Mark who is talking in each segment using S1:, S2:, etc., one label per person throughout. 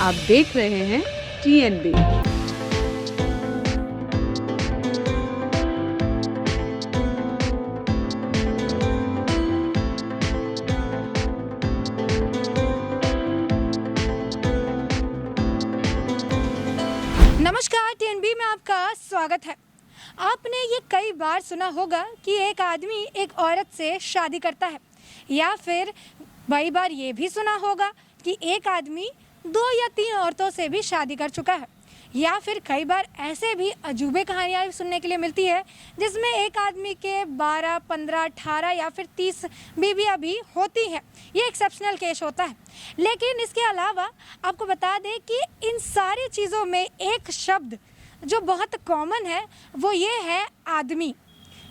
S1: आप देख रहे हैं TNB।
S2: नमस्कार, TNB में आपका स्वागत है। आपने ये कई बार सुना होगा कि एक आदमी एक औरत से शादी करता है, या फिर कई बार ये भी सुना होगा कि एक आदमी 2 या 3 औरतों से भी शादी कर चुका है, या फिर कई बार ऐसे भी अजूबे कहानियाँ सुनने के लिए मिलती है जिसमें एक आदमी के 12, 15, 18 या फिर 30 बीवियाँ भी होती हैं। ये एक्सेप्शनल केस होता है। लेकिन इसके अलावा आपको बता दें कि इन सारी चीज़ों में एक शब्द जो बहुत कॉमन है वो ये है आदमी।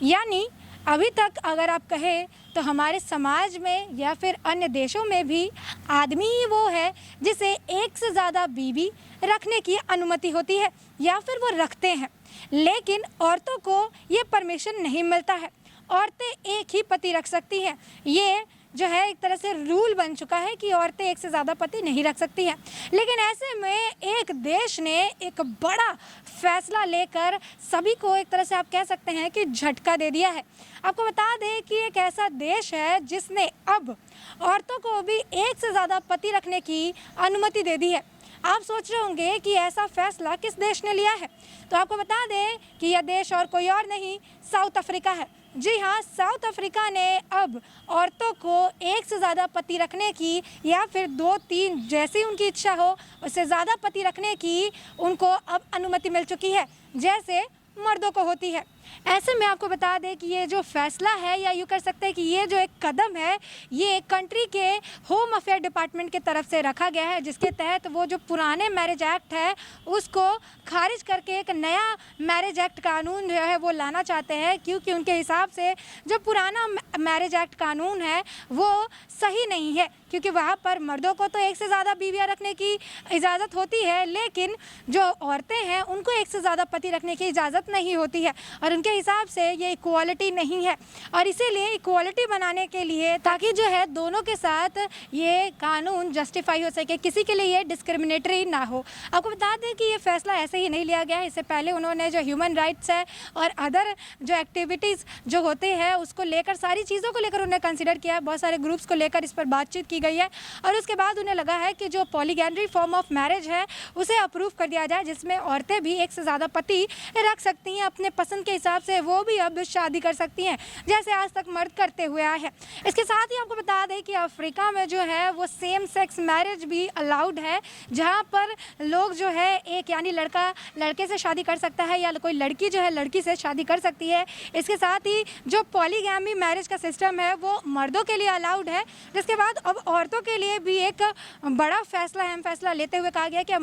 S2: यानी अभी तक अगर आप कहें तो हमारे समाज में या फिर अन्य देशों में भी आदमी ही वो है जिसे एक से ज़्यादा बीवी रखने की अनुमति होती है या फिर वो रखते हैं। लेकिन औरतों को ये परमिशन नहीं मिलता है। औरतें एक ही पति रख सकती हैं। ये जो है एक तरह से रूल बन चुका है कि औरतें एक से ज़्यादा पति नहीं रख सकती हैं। लेकिन ऐसे में एक देश ने एक बड़ा फैसला लेकर सभी को एक तरह से आप कह सकते हैं कि झटका दे दिया है। आपको बता दें कि एक ऐसा देश है जिसने अब औरतों को भी एक से ज़्यादा पति रखने की अनुमति दे दी है। आप सोच रहे होंगे कि ऐसा फैसला किस देश ने लिया है, तो आपको बता दें कि यह देश और कोई और नहीं, साउथ अफ्रीका है। जी हाँ, साउथ अफ्रीका ने अब औरतों को एक से ज़्यादा पति रखने की या फिर 2-3 जैसी उनकी इच्छा हो उससे ज़्यादा पति रखने की उनको अब अनुमति मिल चुकी है, जैसे मर्दों को होती है। ऐसे में आपको बता दें कि ये जो फैसला है, या यूँ कर सकते हैं कि ये जो एक कदम है, ये कंट्री के होम अफेयर डिपार्टमेंट की तरफ से रखा गया है, जिसके तहत वो जो पुराने मैरिज एक्ट है उसको खारिज करके एक नया मैरिज एक्ट कानून जो है वो लाना चाहते हैं, क्योंकि उनके हिसाब से जो पुराना मैरिज एक्ट कानून है वो सही नहीं है। क्योंकि वहाँ पर मर्दों को तो एक से ज़्यादा बीवियाँ रखने की इजाज़त होती है, लेकिन जो औरतें हैं उनको एक से ज़्यादा पति रखने की इजाज़त नहीं होती है, और उनके हिसाब से ये इक्वालिटी नहीं है। और इसीलिए इक्वालिटी बनाने के लिए, ताकि जो है दोनों के साथ ये कानून जस्टिफाई हो सके, किसी के लिए ये डिस्क्रिमिनेटरी ना हो। आपको बता दें कि ये फैसला ऐसे ही नहीं लिया गया है। इससे पहले उन्होंने जो ह्यूमन राइट्स है और अदर जो एक्टिविटीज़ जो होते हैं उसको लेकर, सारी चीज़ों को लेकर उन्हें कंसिडर किया है। बहुत सारे ग्रुप्स को लेकर इस पर बातचीत की गई है, और उसके बाद उन्हें लगा है कि जो पॉलीगैंड्री फॉर्म ऑफ मैरिज है उसे अप्रूव कर दिया जाए, जिसमें औरतें भी एक से ज़्यादा पति रख सकती हैं। अपने पसंद के हिसाब से वो भी अब शादी कर सकती हैं, जैसे आज तक मर्द करते हुए आए हैं। इसके साथ ही आपको बता दें कि अफ्रीका में जो है वो सेम सेक्स मैरिज भी अलाउड है, जहाँ पर लोग जो है एक यानी लड़का लड़के से शादी कर सकता है, या कोई लड़की जो है लड़की से शादी कर सकती है। इसके साथ ही जो पॉलीगैमी मैरिज का सिस्टम है वो मर्दों के लिए अलाउड है। जिसके बाद अब औरतों के लिए भी एक बड़ा फैसला, अहम फैसला लेते हुए कहा गया कि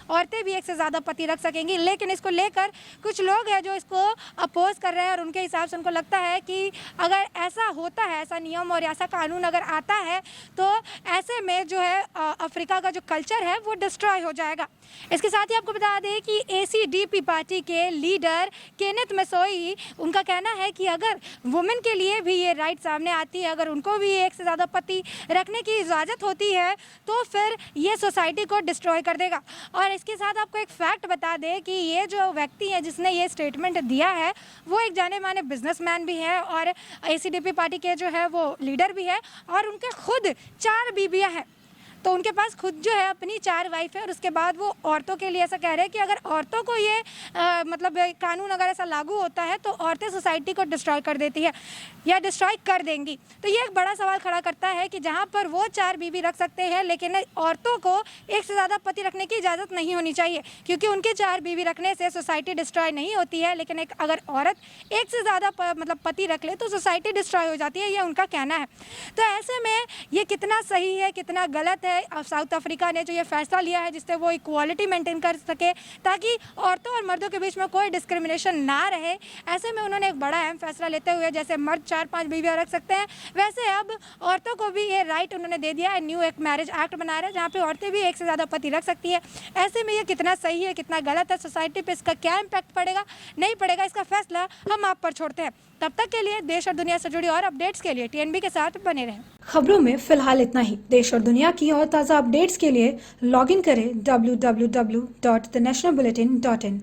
S2: औरतें भी एक से ज़्यादा पति रख सकेंगी। लेकिन इसको लेकर कुछ लोग हैं जो इसको अपोज कर रहे हैं, और उनके हिसाब से उनको लगता है कि अगर ऐसा होता है, ऐसा नियम और ऐसा कानून अगर आता है, तो ऐसे में जो है अफ्रीका का जो कल्चर है वो डिस्ट्रॉय हो जाएगा। इसके साथ ही आपको बता दें कि ACDP पार्टी के लीडर केनेथ मैसोई, उनका कहना है कि अगर वुमेन के लिए भी ये राइट सामने आती है, अगर उनको भी एक से ज़्यादा पति रखने की इजाज़त होती है, तो फिर ये सोसाइटी को डिस्ट्रॉय कर देगा। और इसके साथ आपको एक फैक्ट बता दें कि ये जो व्यक्ति है जिसने ये स्टेटमेंट दिया है वो एक जाने माने बिजनेसमैन भी है, और ACDP पार्टी के जो है वो लीडर भी है, और उनके खुद 4 बीवियाँ हैं। तो उनके पास खुद जो है अपनी 4 वाइफ है। और उसके बाद वो औरतों के लिए ऐसा कह रहे हैं कि अगर औरतों को ये मतलब कानून अगर ऐसा लागू होता है तो औरतें सोसाइटी को डिस्ट्रॉय कर देती है या डिस्ट्रॉय कर देंगी। तो ये एक बड़ा सवाल खड़ा करता है कि जहाँ पर वो 4 बीवी रख सकते हैं, लेकिन औरतों को एक से ज़्यादा पति रखने की इजाज़त नहीं होनी चाहिए, क्योंकि उनके 4 बीवी रखने से सोसाइटी डिस्ट्रॉय नहीं होती है। लेकिन एक अगर औरत एक से ज़्यादा मतलब पति रख ले तो सोसाइटी डिस्ट्रॉय हो जाती है, ये उनका कहना है। तो ऐसे में ये कितना सही है, कितना गलत है, साउथ अफ्रीका ने जो ये फैसला लिया है जिससे वो इक्वालिटी मेंटेन कर सके, ताकि औरतों और मर्दों के बीच में कोई डिस्क्रिमिनेशन ना रहे, ऐसे में उन्होंने एक बड़ा अहम फैसला लेते हुए, जैसे मर्द 4-5 बीवियाँ रख सकते हैं, वैसे अब औरतों को भी ये राइट उन्होंने दे दिया है। न्यू एक मैरिज एक्ट बना रहे हैं जहाँ पे औरतें भी एक से ज़्यादा पति रख सकती है। ऐसे में ये कितना सही है, कितना गलत है, सोसाइटी पे इसका क्या इम्पैक्ट पड़ेगा, नहीं पड़ेगा, इसका फैसला हम आप पर छोड़ते हैं। तब तक के लिए देश और दुनिया से जुड़ी और अपडेट्स के लिए TNB के साथ बने रहें।
S3: खबरों में फिलहाल इतना ही। देश और दुनिया की
S2: और ताज़ा अपडेट्स के लिए लॉगिन करें www.thenationalbulletin.in।